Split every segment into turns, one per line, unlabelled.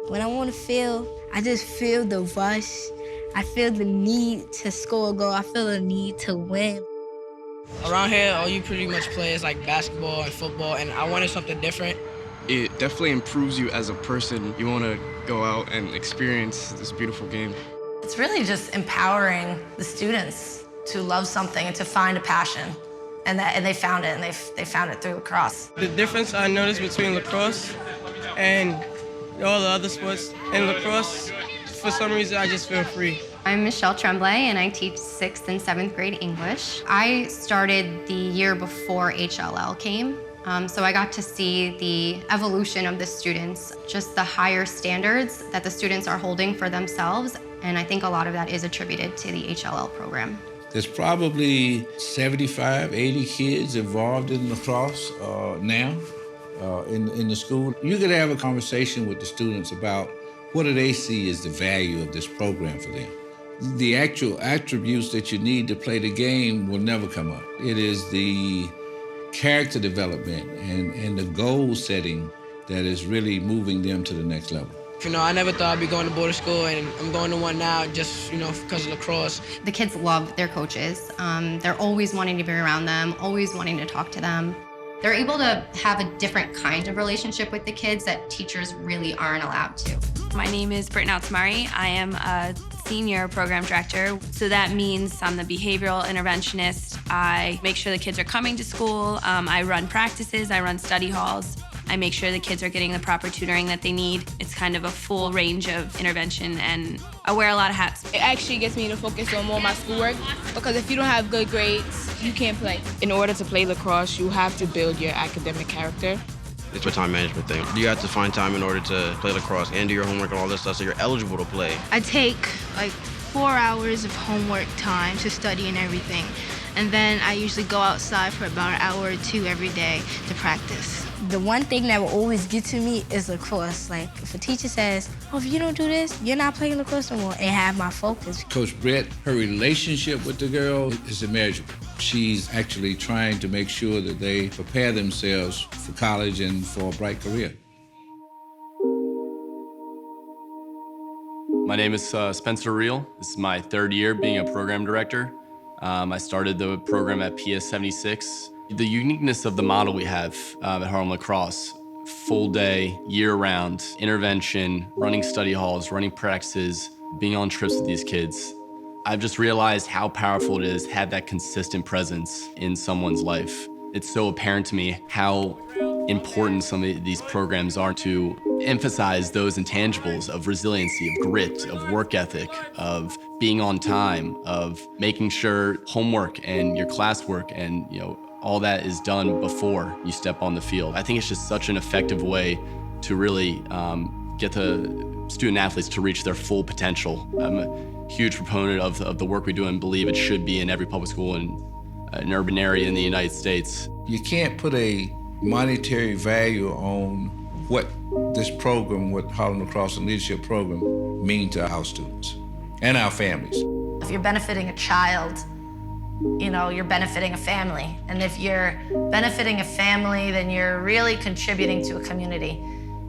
When I'm on the field, I just feel the rush. I feel the need to score a goal. I feel the need to win.
Around here, all you pretty much play is like basketball and football, and I wanted something different.
It definitely improves you as a person. You want to go out and experience this beautiful game.
It's really just empowering the students to love something and to find a passion. And they found it, and they found it through lacrosse.
The difference I noticed between lacrosse and all the other sports, in lacrosse, for some reason, I just feel free.
I'm Michelle Tremblay, and I teach 6th and 7th grade English. I started the year before HLL came, so I got to see the evolution of the students, just the higher standards that the students are holding for themselves, and I think a lot of that is attributed to the HLL program.
There's probably 75, 80 kids involved in lacrosse now in the school. You could have a conversation with the students about what do they see as the value of this program for them. The actual attributes that you need to play the game will never come up. It is the character development and the goal setting that is really moving them to the next level.
You know, I never thought I'd be going to boarding school, and I'm going to one now just, you know, because of lacrosse.
The kids love their coaches. They're always wanting to be around them, always wanting to talk to them. They're able to have a different kind of relationship with the kids that teachers really aren't allowed to.
My name is Brittain Altomare. I am a senior program director, so that means I'm the behavioral interventionist. I make sure the kids are coming to school. I run practices, I run study halls. I make sure the kids are getting the proper tutoring that they need. It's kind of a full range of intervention, and I wear a lot of hats.
It actually gets me to focus on more of my schoolwork, because if you don't have good grades, you can't play.
In order to play lacrosse, you have to build your academic character.
It's a time management thing. You have to find time in order to play lacrosse and do your homework and all this stuff so you're eligible to play.
I take like 4 hours of homework time to study and everything. And then I usually go outside for about an hour or two every day to practice.
The one thing that will always get to me is lacrosse. Like, if a teacher says, oh, if you don't do this, you're not playing lacrosse no more, it have my focus.
Coach Brett, her relationship with the girl is immeasurable. She's actually trying to make sure that they prepare themselves for college and for a bright career.
My name is Spencer Riehl. This is my 3rd year being a program director. I started the program at PS 76. The uniqueness of the model we have at Harlem Lacrosse, full day, year-round, intervention, running study halls, running practices, being on trips with these kids. I've just realized how powerful it is to have that consistent presence in someone's life. It's so apparent to me how important some of these programs are to emphasize those intangibles of resiliency, of grit, of work ethic, of being on time, of making sure homework and your classwork and all that is done before you step on the field. I think it's just such an effective way to really get the student athletes to reach their full potential. I'm a huge proponent of the work we do and believe it should be in every public school in an urban area in the United States.
You can't put a monetary value on what this program, what Harlem Lacrosse and Leadership Program mean to our students and our families.
If you're benefiting a child, you're benefiting a family. And if you're benefiting a family, then you're really contributing to a community.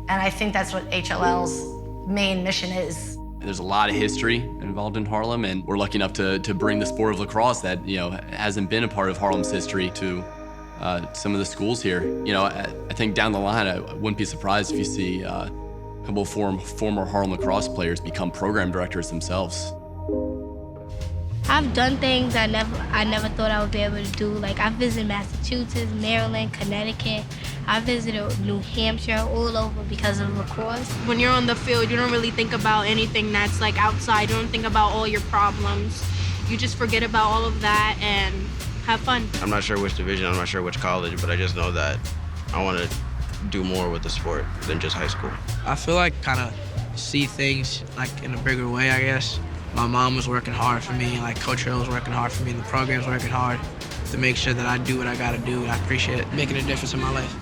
And I think that's what HLL's main mission is.
There's a lot of history involved in Harlem, and we're lucky enough to bring the sport of lacrosse that hasn't been a part of Harlem's history to some of the schools here. I think down the line, I wouldn't be surprised if you see a couple of former Harlem Lacrosse players become program directors themselves.
I've done things I never thought I would be able to do. Like, I visited Massachusetts, Maryland, Connecticut. I visited New Hampshire, all over because of lacrosse.
When you're on the field, you don't really think about anything that's like outside. You don't think about all your problems. You just forget about all of that and have fun.
I'm not sure which division, I'm not sure which college, but I just know that I want to do more with the sport than just high school.
I feel like kind of see things like in a bigger way, I guess. My mom was working hard for me, like Coach Riehl was working hard for me, and the program's working hard to make sure that I do what I gotta do. I appreciate making a difference in my life.